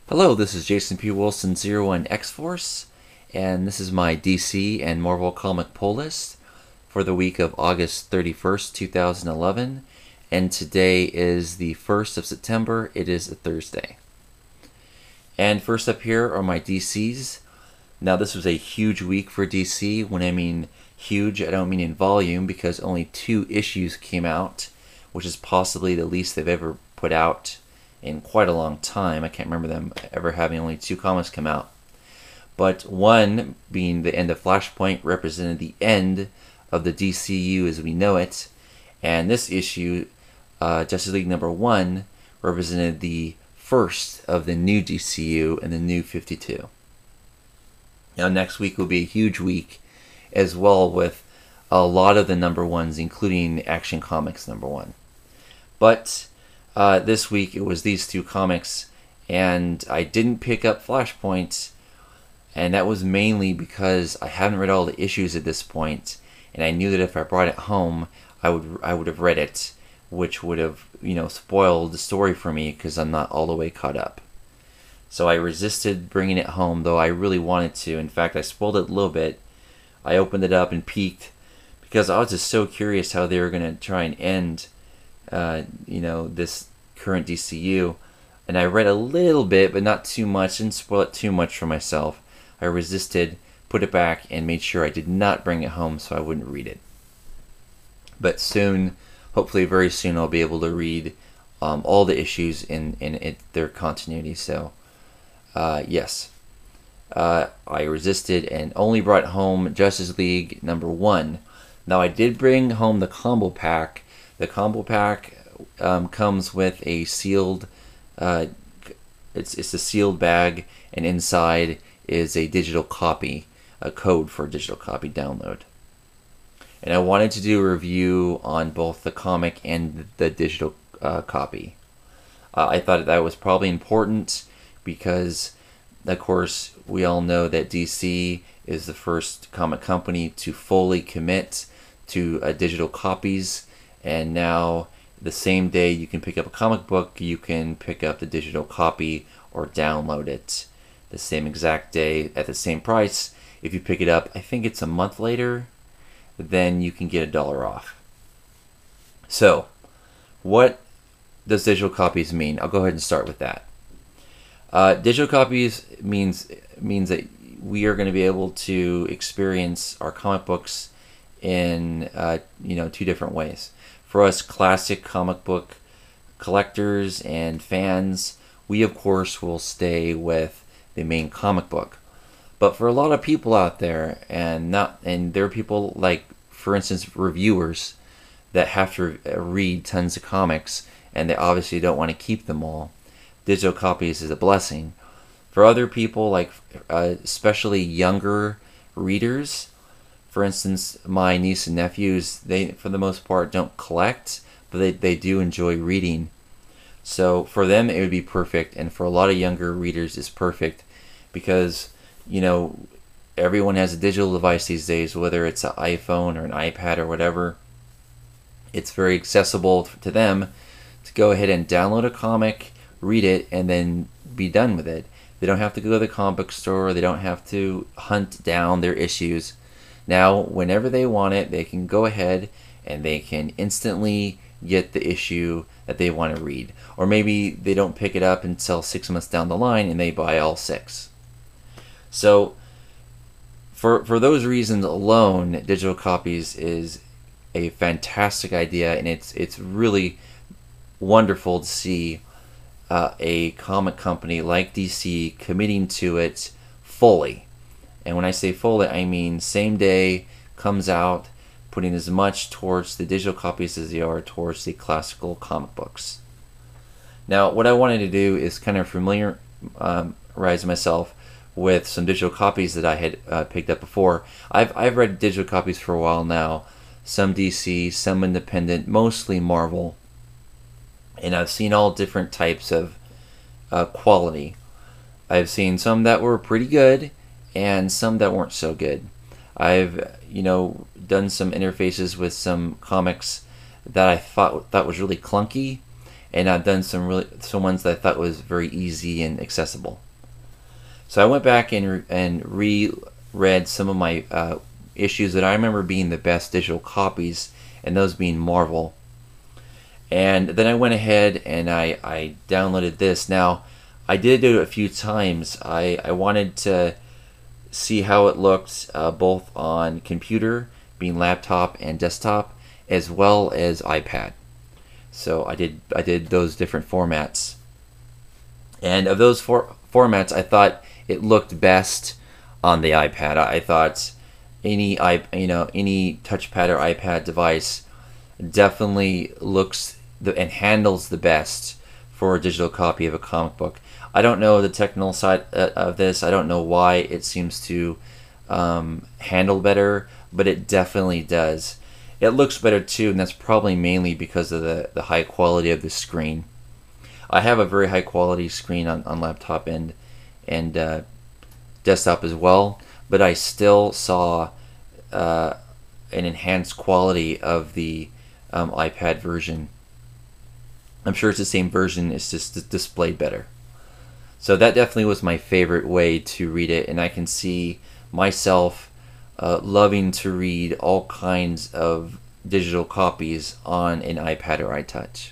Hello, this is Jason P. Wilson 01 X-Force, and this is my DC and Marvel comic pull list for the week of August 31st, 2011, and today is the 1st of September. It is a Thursday. And first up here are my DCs. Now this was a huge week for DC. When I mean huge, I don't mean in volume, because only 2 issues came out, which is possibly the least they've ever put out in quite a long time. I can't remember them ever having only 2 comics come out. But one, being the end of Flashpoint, represented the end of the DCU as we know it. And this issue, Justice League number 1, represented the first of the new DCU and the new 52. Now next week will be a huge week as well, with a lot of the number 1s, including Action Comics number 1. But this week it was these 2 comics, and I didn't pick up Flashpoint, and that was mainly because I haven't read all the issues at this point, and I knew that if I brought it home, I would have read it, which would have, spoiled the story for me because I'm not all the way caught up. So I resisted bringing it home, though I really wanted to. In fact, I spoiled it a little bit. I opened it up and peeked because I was just so curious how they were going to try and end this current DCU, and I read a little bit, but not too much. Didn't spoil it too much for myself. I resisted, put it back, and made sure I did not bring it home so I wouldn't read it. But soon, hopefully very soon, I'll be able to read all the issues in their continuity. So, yes. I resisted and only brought home Justice League number 1. Now, I did bring home the combo pack. The combo pack comes with a sealed, it's a sealed bag, and inside is a digital copy, a code for a digital copy download. And I wanted to do a review on both the comic and the digital copy. I thought that was probably important because, of course, we all know that DC is the first comic company to fully commit to digital copies, and now the same day you can pick up a comic book, you can pick up the digital copy or download it the same exact day at the same price. If you pick it up, I think it's a month later, then you can get $1 off. So, what does digital copies mean? I'll go ahead and start with that. Digital copies means that we are going to be able to experience our comic books in 2 different ways. For us classic comic book collectors and fans, we of course will stay with the main comic book. But for a lot of people out there, and there are people like, for instance, reviewers that have to read tons of comics, and they obviously don't want to keep them all. Digital copies is a blessing. For other people, like especially younger readers, for instance, my niece and nephews, they for the most part don't collect, but they do enjoy reading. So for them it would be perfect, and for a lot of younger readers it's perfect because, everyone has a digital device these days, whether it's an iPhone or an iPad or whatever. It's very accessible to them to go ahead and download a comic, read it, and then be done with it. They don't have to go to the comic book store. They don't have to hunt down their issues. Now, whenever they want it, they can go ahead and they can instantly get the issue that they want to read. Or maybe they don't pick it up until 6 months down the line and they buy all 6. So, for those reasons alone, digital copies is a fantastic idea, and it's really wonderful to see a comic company like DC committing to it fully. And when I say fully, I mean same day comes out, putting as much towards the digital copies as they are towards the classical comic books. Now, what I wanted to do is kind of familiarize myself with some digital copies that I had picked up before. I've read digital copies for a while now, some DC, some independent, mostly Marvel, and I've seen all different types of quality. I've seen some that were pretty good, and some that weren't so good. I've done some interfaces with some comics that I thought was really clunky, and I've done some ones that I thought was very easy and accessible. So I went back and reread some of my issues that I remember being the best digital copies, and those being Marvel. And then I went ahead and I downloaded this. Now, I did it a few times. I wanted to see how it looked both on computer, being laptop and desktop, as well as iPad. So I did those different formats. And of those formats, I thought it looked best on the iPad. I thought any touchpad or iPad device definitely looks and handles the best for a digital copy of a comic book. I don't know the technical side of this. I don't know why it seems to handle better, but it definitely does. It looks better too, and that's probably mainly because of the high quality of the screen. I have a very high quality screen on laptop and desktop as well, but I still saw an enhanced quality of the iPad version. I'm sure it's the same version, it's just displayed better. So that definitely was my favorite way to read it, and I can see myself loving to read all kinds of digital copies on an iPad or iTouch.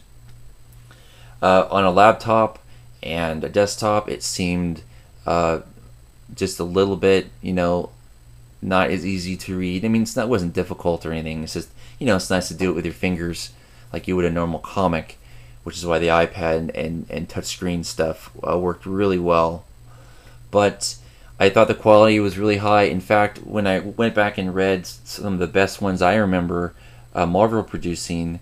On a laptop and a desktop, it seemed just a little bit, not as easy to read. I mean, it wasn't difficult or anything. It's just, it's nice to do it with your fingers like you would a normal comic, which is why the iPad and touchscreen stuff worked really well. But I thought the quality was really high. In fact, when I went back and read some of the best ones I remember Marvel producing,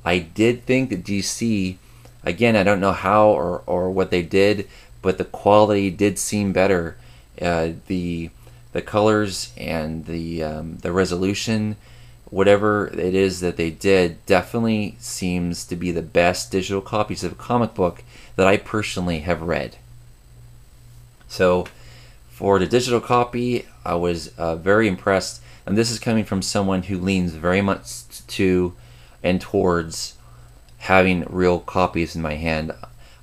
I did think that DC, again, I don't know how or what they did, but the quality did seem better. The colors and the resolution, whatever it is that they did, definitely seems to be the best digital copies of a comic book that I personally have read. So for the digital copy, I was very impressed, and this is coming from someone who leans very much to and towards having real copies in my hand.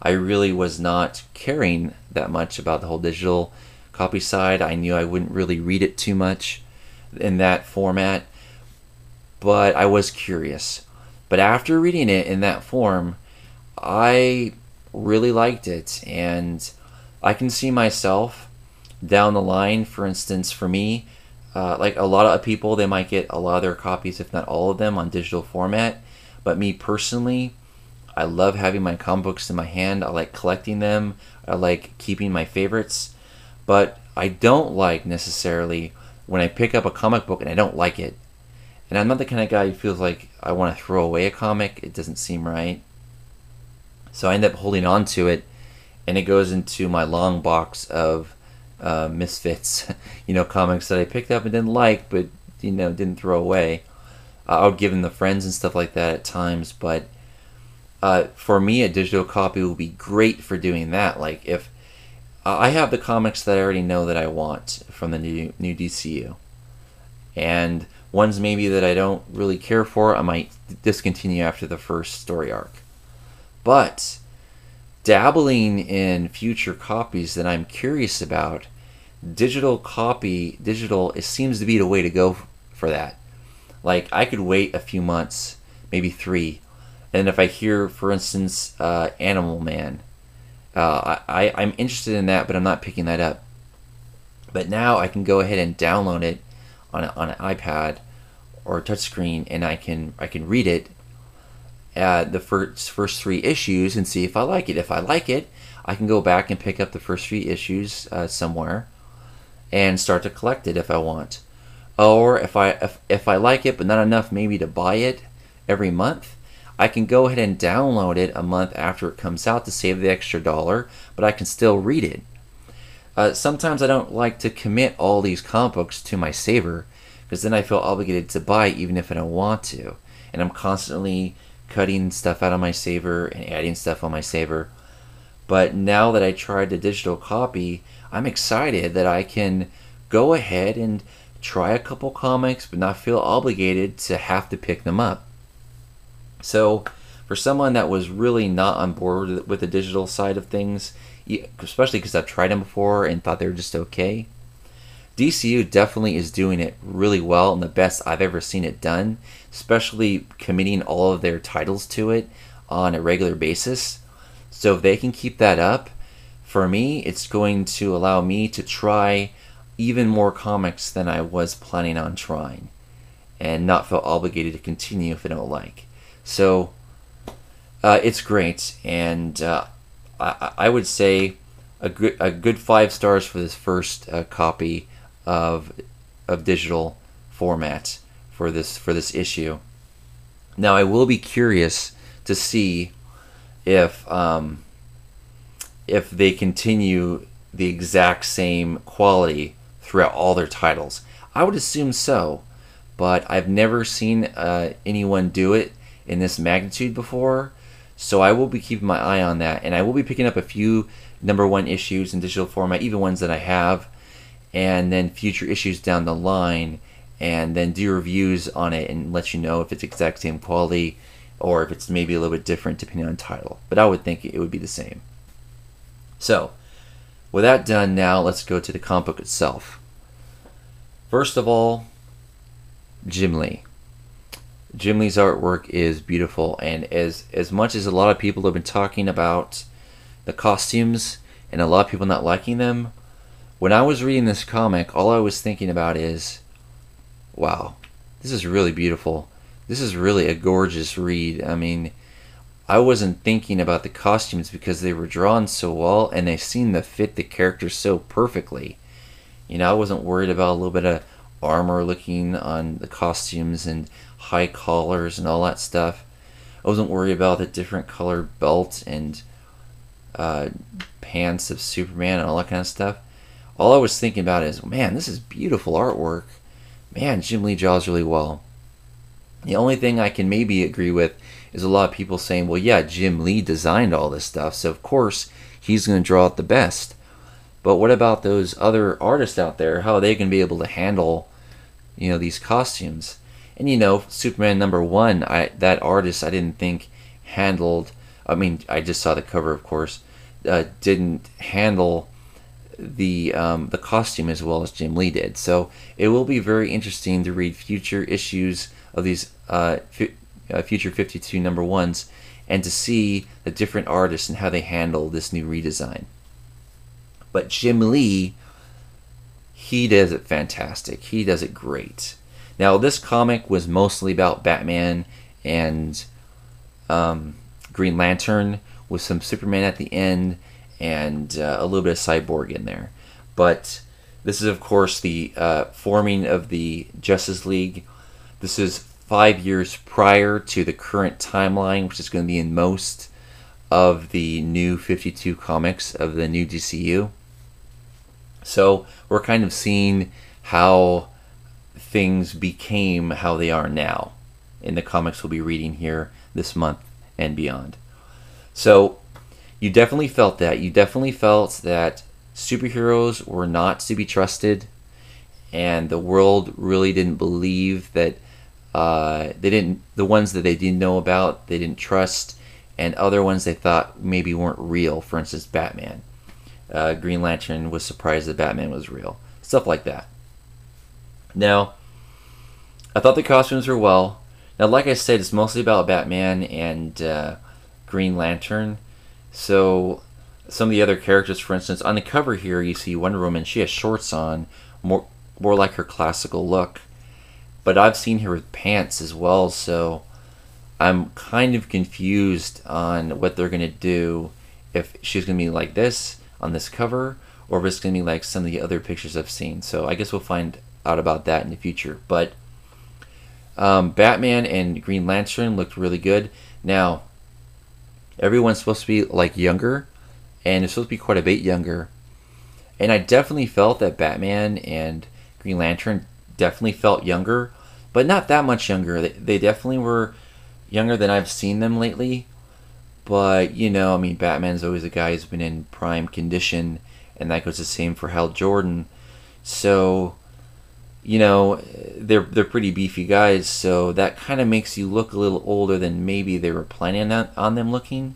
I really was not caring that much about the whole digital copy side. I knew I wouldn't really read it too much in that format, but I was curious. But after reading it in that form, I really liked it, and I can see myself down the line. For instance, for me, like a lot of people, they might get a lot of their copies, if not all of them, on digital format. But me personally, I love having my comic books in my hand. I like collecting them. I like keeping my favorites. But I don't like necessarily when I pick up a comic book and I don't like it. And I'm not the kind of guy who feels like I want to throw away a comic. It doesn't seem right. So I end up holding on to it, and it goes into my long box of misfits, comics that I picked up and didn't like, but didn't throw away. I'll give them to friends and stuff like that at times, but for me, a digital copy will be great for doing that. Like if I have the comics that I already know that I want from the new DCU, and ones maybe that I don't really care for, I might discontinue after the first story arc. But dabbling in future copies that I'm curious about, digital, it seems to be the way to go for that. Like, I could wait a few months, maybe 3, and if I hear, for instance, Animal Man, I'm interested in that, but I'm not picking that up. But now I can go ahead and download it on an iPad or a touchscreen, and I can read it, the first 3 issues, and see if I like it. If I like it, I can go back and pick up the first 3 issues somewhere and start to collect it if I want. Or if I like it but not enough maybe to buy it every month, I can go ahead and download it a month after it comes out to save the extra $1, but I can still read it. Sometimes I don't like to commit all these comic books to my saver, because then I feel obligated to buy it even if I don't want to. And I'm constantly cutting stuff out of my saver and adding stuff on my saver. But now that I tried the digital copy, I'm excited that I can go ahead and try a couple comics but not feel obligated to have to pick them up. So for someone that was really not on board with the digital side of things, especially because I've tried them before and thought they were just okay, DCU definitely is doing it really well and the best I've ever seen it done, especially committing all of their titles to it on a regular basis. So if they can keep that up, for me, it's going to allow me to try even more comics than I was planning on trying and not feel obligated to continue if I don't like. So it's great, and I would say a good 5 stars for this first copy of digital format for this issue. Now I will be curious to see if they continue the exact same quality throughout all their titles. I would assume so, but I've never seen anyone do it in this magnitude before, so I will be keeping my eye on that, and I will be picking up a few #1 issues in digital format, even ones that I have, and then future issues down the line, and then do reviews on it and let you know if it's exact same quality or if it's maybe a little bit different depending on title. But I would think it would be the same. So, with that done, now let's go to the comic book itself. First of all, Jim Lee. Jim Lee's artwork is beautiful, and as much as a lot of people have been talking about the costumes and a lot of people not liking them, when I was reading this comic, all I was thinking about is, wow, this is really beautiful. This is really a gorgeous read. I mean, I wasn't thinking about the costumes because they were drawn so well and they seemed to fit the characters so perfectly. You know, I wasn't worried about a little bit of armor looking on the costumes and high collars and all that stuff. I wasn't worried about the different colored belt and pants of Superman and all that kind of stuff. All I was thinking about is, man, this is beautiful artwork. Man, Jim Lee draws really well. The only thing I can maybe agree with is a lot of people saying, well, yeah, Jim Lee designed all this stuff, so of course he's going to draw it the best. But what about those other artists out there? How are they going to be able to handle, you know, these costumes? And you know, Superman #1, that artist I didn't think handled. I mean, I just saw the cover, of course. Didn't handle the costume as well as Jim Lee did. So it will be very interesting to read future issues of these future 52 #1s and to see the different artists and how they handle this new redesign. But Jim Lee, he does it fantastic. He does it great. Now, this comic was mostly about Batman and Green Lantern with some Superman at the end and a little bit of Cyborg in there. But this is, of course, the forming of the Justice League. This is 5 years prior to the current timeline, which is going to be in most of the new 52 comics of the new DCU. So we're kind of seeing how things became how they are now in the comics we'll be reading here this month and beyond. So you definitely felt that. You definitely felt that superheroes were not to be trusted, and the world really didn't believe that the ones that they didn't know about, they didn't trust, and other ones they thought maybe weren't real. For instance, Batman. Green Lantern was surprised that Batman was real. Stuff like that. Now, I thought the costumes were well. Now, like I said, it's mostly about Batman and Green Lantern. So, some of the other characters, for instance, on the cover here, you see Wonder Woman. She has shorts on, more like her classical look. But I've seen her with pants as well, so I'm kind of confused on what they're going to do, if she's going to be like this on this cover, or if it's going to be like some of the other pictures I've seen. So I guess we'll find out about that in the future. But Batman and Green Lantern looked really good. Now, everyone's supposed to be like younger, and it's supposed to be quite a bit younger. And I definitely felt that Batman and Green Lantern definitely felt younger, but not that much younger. They definitely were younger than I've seen them lately. But, you know, I mean, Batman's always a guy who's been in prime condition, and that goes the same for Hal Jordan. So, you know, they're pretty beefy guys, so that kind of makes you look a little older than maybe they were planning on them looking.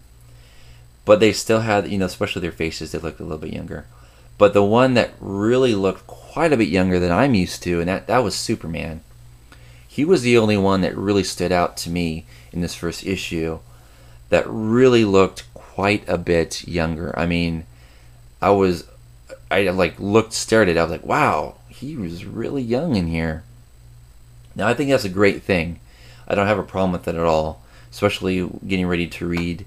But they still had, especially their faces, they looked a little bit younger. But the one that really looked quite a bit younger than I'm used to, and that was Superman. He was the only one that really stood out to me in this first issue that really looked quite a bit younger. I mean, I like looked, stared at it, I was like, wow, he was really young in here. Now I think that's a great thing. I don't have a problem with it at all, especially getting ready to read,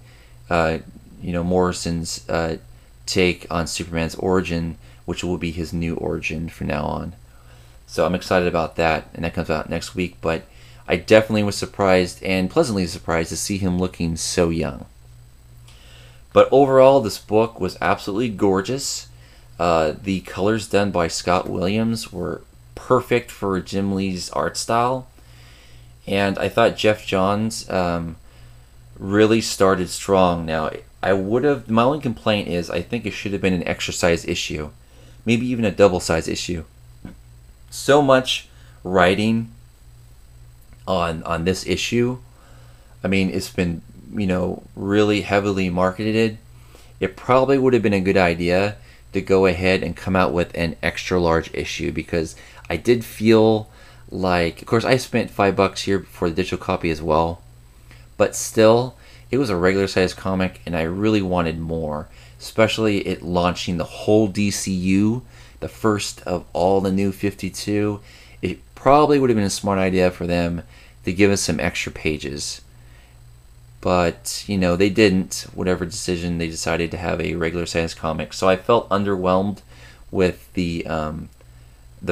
Morrison's take on Superman's origin, which will be his new origin from now on. So I'm excited about that, and that comes out next week. But I definitely was surprised and pleasantly surprised to see him looking so young. But overall, this book was absolutely gorgeous. The colors done by Scott Williams were perfect for Jim Lee's art style. And I thought Jeff Johns really started strong. Now, my only complaint is I think it should have been an extra size issue. Maybe even a double size issue. So much writing on this issue. I mean, it's been, really heavily marketed. It probably would have been a good idea to go ahead and come out with an extra large issue, because I did feel like, of course I spent $5 here for the digital copy as well, but still it was a regular size comic and I really wanted more, especially it launching the whole DCU, the first of all the new 52. It probably would have been a smart idea for them to give us some extra pages. But, they didn't. Whatever decision, they decided to have a regular size comic. So I felt underwhelmed with the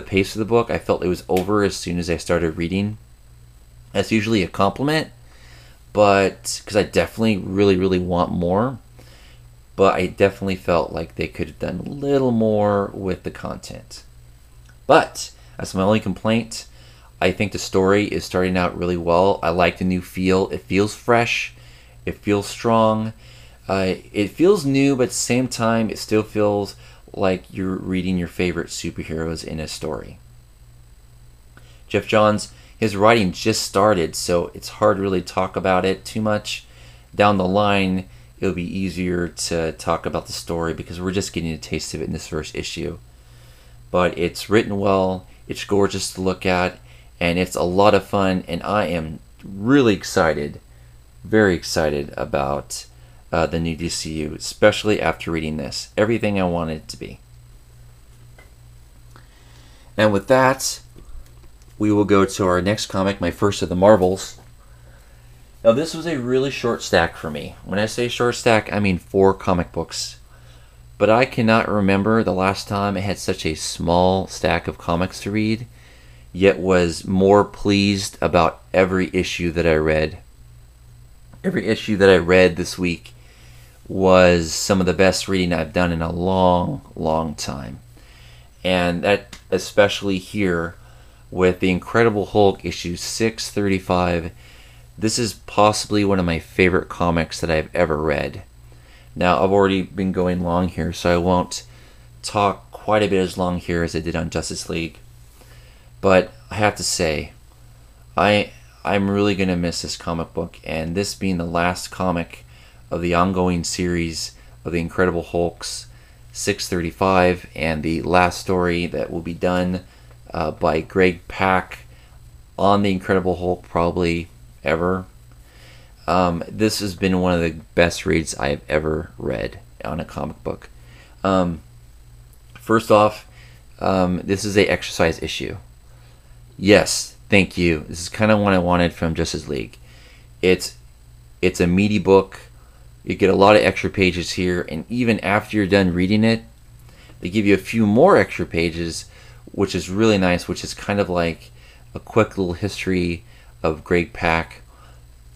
pace of the book. I felt it was over as soon as I started reading. That's usually a compliment, but because I definitely really, really want more. But I definitely felt like they could have done a little more with the content. But that's my only complaint. I think the story is starting out really well. I like the new feel. It feels fresh. It feels strong. It feels new, but at the same time, it still feels like you're reading your favorite superheroes in a story. Jeff Johns, his writing just started, so it's hard to really talk about it too much. Down the line, it'll be easier to talk about the story because we're just getting a taste of it in this first issue. But it's written well, it's gorgeous to look at, and it's a lot of fun, and I am really excited, very excited about the new DCU, especially after reading this. Everything I wanted it to be. And with that, we will go to our next comic, my first of the Marvels. Now, this was a really short stack for me. When I say short stack, I mean 4 comic books. But I cannot remember the last time I had such a small stack of comics to read, yet was more pleased about every issue that I read. Every issue that I read this week was some of the best reading I've done in a long, long time. And that especially here with the Incredible Hulk issue 635. This is possibly one of my favorite comics that I've ever read. Now, I've already been going long here, so I won't talk quite a bit as long here as I did on Justice League. But I have to say, I'm really going to miss this comic book, and this being the last comic of the ongoing series of the Incredible Hulks 635, and the last story that will be done by Greg Pak on the Incredible Hulk probably ever. This has been one of the best reads I have ever read on a comic book. First off, this is a exercise issue. Yes, thank you. This is kind of what I wanted from Justice League. It's a meaty book. You get a lot of extra pages here, and even after you're done reading it, they give you a few more extra pages, which is really nice, which is kind of like a quick little history of Greg Pak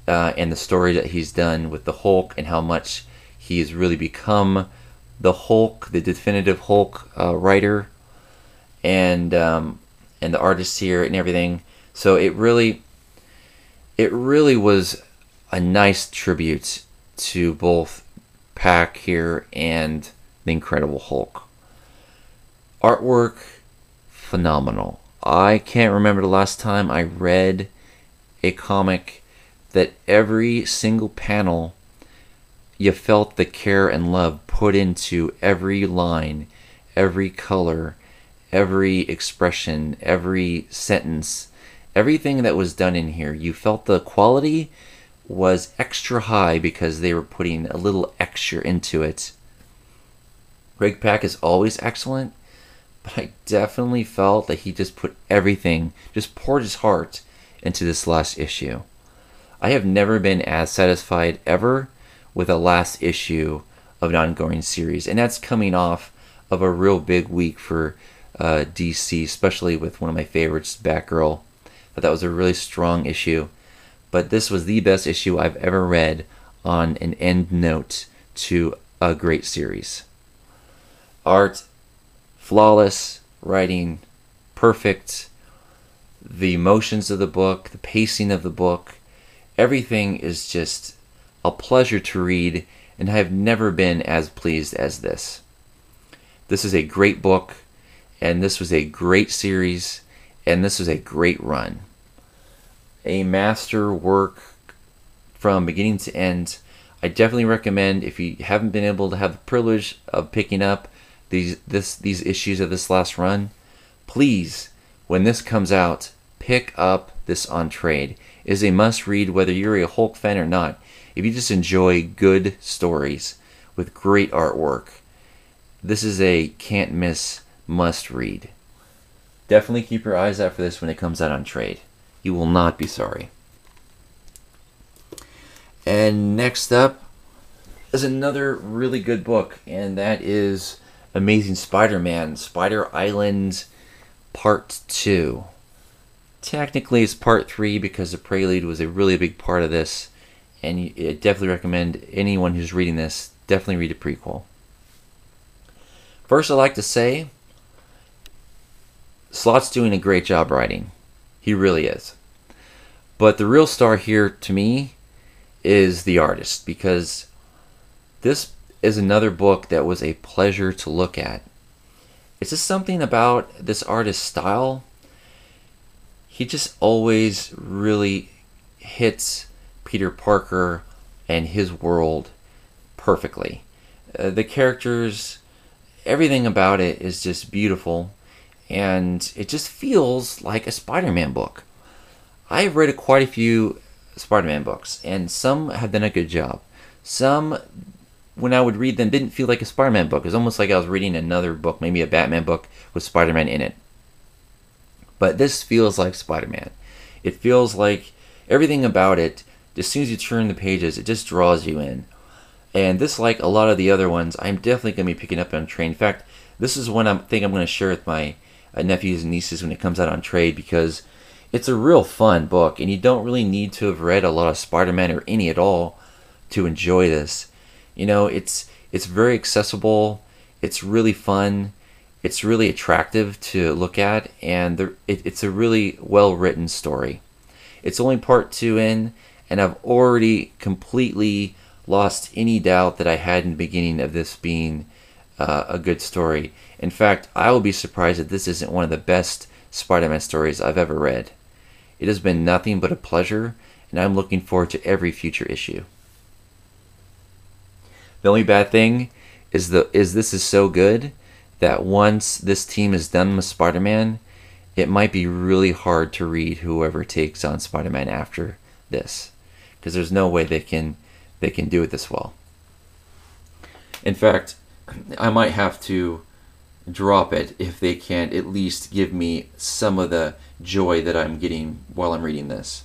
and the story that he's done with the Hulk and how much he has really become the Hulk, the definitive Hulk writer, and the artist here and everything. So it really was a nice tribute to both Pak here and the Incredible Hulk. Artwork, phenomenal. I can't remember the last time I read a comic that every single panel you felt the care and love put into every line, every color, every expression, every sentence, everything that was done in here. You felt the quality was extra high because they were putting a little extra into it. Greg Pak is always excellent, but I definitely felt that he just put everything, just poured his heart into this last issue. I have never been as satisfied ever with a last issue of an ongoing series, and that's coming off of a real big week for DC, especially with one of my favorites, Batgirl. But that was a really strong issue, but this was the best issue I've ever read on an end note to a great series. Art, flawless, writing, perfect, the emotions of the book, the pacing of the book, everything is just a pleasure to read, and I have never been as pleased as this. This is a great book, and this was a great series, and this was a great run. A master work from beginning to end. I definitely recommend, if you haven't been able to have the privilege of picking up these issues of this last run, please, when this comes out, pick up this on trade. It is a must read whether you're a Hulk fan or not. If you just enjoy good stories with great artwork, this is a can't miss must read. Definitely keep your eyes out for this when it comes out on trade. You will not be sorry. And next up is another really good book, and that is Amazing Spider-Man, Spider Island Part 2. Technically it's Part 3 because the Prelude was a really big part of this, and I definitely recommend anyone who's reading this, definitely read a prequel. First, I'd like to say, Slott's doing a great job writing. He really is. But the real star here, to me, is the artist, because this is another book that was a pleasure to look at. It's just something about this artist's style. He just always really hits Peter Parker and his world perfectly. The characters, everything about it is just beautiful, and it just feels like a Spider-Man book. I've read quite a few Spider-Man books, and some have done a good job. Some, when I would read them, didn't feel like a Spider-Man book. It was almost like I was reading another book, maybe a Batman book with Spider-Man in it. But this feels like Spider-Man. It feels like everything about it, as soon as you turn the pages, it just draws you in. And this, like a lot of the other ones, I'm definitely going to be picking up on trade. In fact, this is one I think I'm going to share with my nephews and nieces when it comes out on trade, because it's a real fun book, and you don't really need to have read a lot of Spider-Man or any at all to enjoy this. You know, it's very accessible, it's really fun, it's really attractive to look at, and it's a really well-written story. It's only part 2 in, and I've already completely lost any doubt that I had in the beginning of this being a good story. In fact, I will be surprised if this isn't one of the best Spider-Man stories I've ever read. It has been nothing but a pleasure, and I'm looking forward to every future issue. The only bad thing is this is so good that once this team is done with Spider-Man, it might be really hard to read whoever takes on Spider-Man after this, because there's no way they can do it this well. In fact, I might have to drop it if they can't at least give me some of the joy that I'm getting while I'm reading this.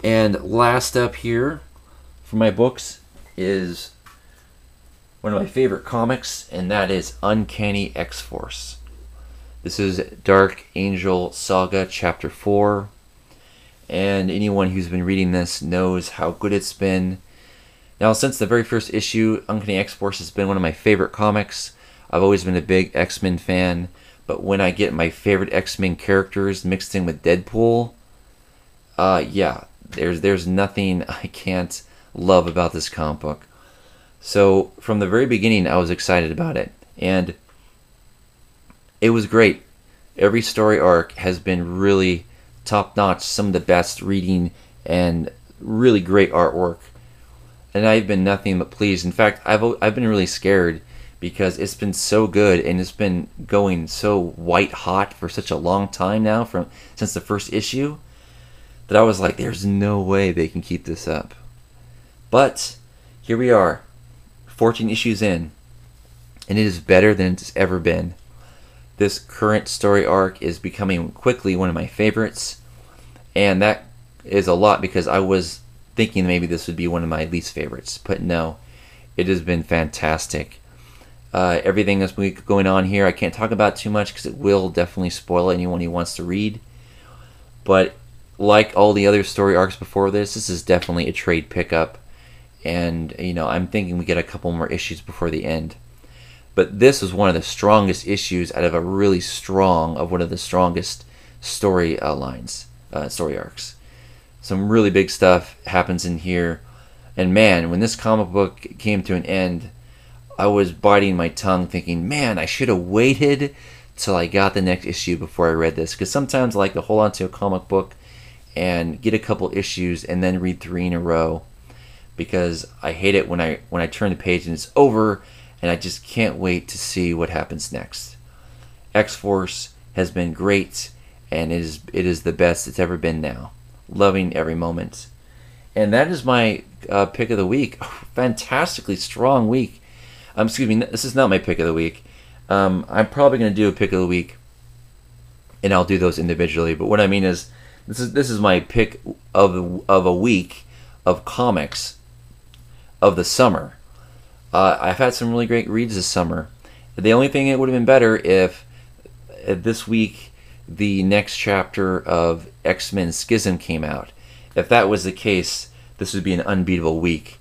And last up here for my books is one of my favorite comics, and that is Uncanny X-Force. This is Dark Angel Saga Chapter 4, and anyone who's been reading this knows how good it's been. Now, since the very first issue, Uncanny X-Force has been one of my favorite comics. I've always been a big X-Men fan, but when I get my favorite X-Men characters mixed in with Deadpool, yeah, there's nothing I can't love about this comic book. So from the very beginning, I was excited about it, and It was great. Every story arc has been really top notch, some of the best reading and really great artwork. And I've been nothing but pleased. In fact, I've been really scared because it's been so good and it's been going so white hot for such a long time now, from since the first issue, that I was like, there's no way they can keep this up. But here we are, 14 issues in, and it is better than it's ever been. This current story arc is becoming quickly one of my favorites, and that is a lot because I was thinking maybe this would be one of my least favorites, but no, it has been fantastic. Everything that's going on here, I can't talk about too much because it will definitely spoil anyone who wants to read. But like all the other story arcs before this is definitely a trade pickup, and I'm thinking we get a couple more issues before the end. But this was one of the strongest issues out of one of the strongest story story arcs. Some really big stuff happens in here, and man, when this comic book came to an end, I was biting my tongue thinking, man, I should have waited till I got the next issue before I read this. Because sometimes I like to hold on to a comic book and get a couple issues and then read 3 in a row. Because I hate it when I turn the page and it's over and I just can't wait to see what happens next. X-Force has been great, and it is the best it's ever been now. Loving every moment. And that is my pick of the week. Fantastically strong week. Excuse me, this is not my pick of the week. I'm probably going to do a pick of the week, and I'll do those individually. But what I mean is, this is my pick of a week of comics of the summer. I've had some really great reads this summer. The only thing, it would have been better if this week the next chapter of X-Men Schism came out. If that was the case, this would be an unbeatable week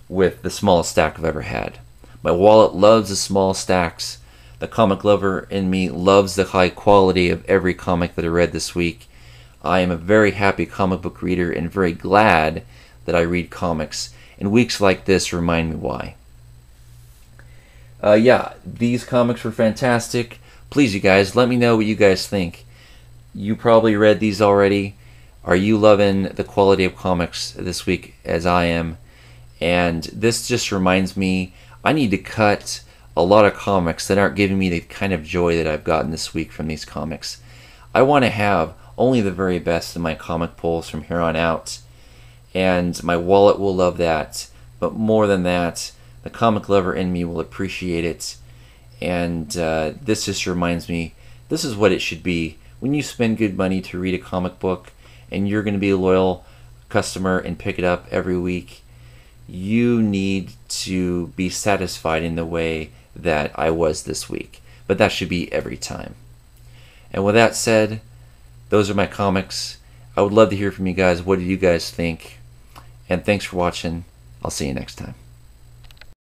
with the smallest stack I've ever had. My wallet loves the small stacks. The comic lover in me loves the high quality of every comic that I read this week. I am a very happy comic book reader and very glad that I read comics. And weeks like this remind me why. Yeah, these comics were fantastic. Please, you guys, let me know what you guys think. You probably read these already. Are you loving the quality of comics this week as I am? And this just reminds me, I need to cut a lot of comics that aren't giving me the kind of joy that I've gotten this week from these comics. I want to have only the very best in my comic pulls from here on out. And my wallet will love that. But more than that, the comic lover in me will appreciate it. And this just reminds me, this is what it should be. When you spend good money to read a comic book and you're going to be a loyal customer and pick it up every week, you need to be satisfied in the way that I was this week. But that should be every time. And with that said, those are my comics. I would love to hear from you guys. What do you guys think? And thanks for watching. I'll see you next time.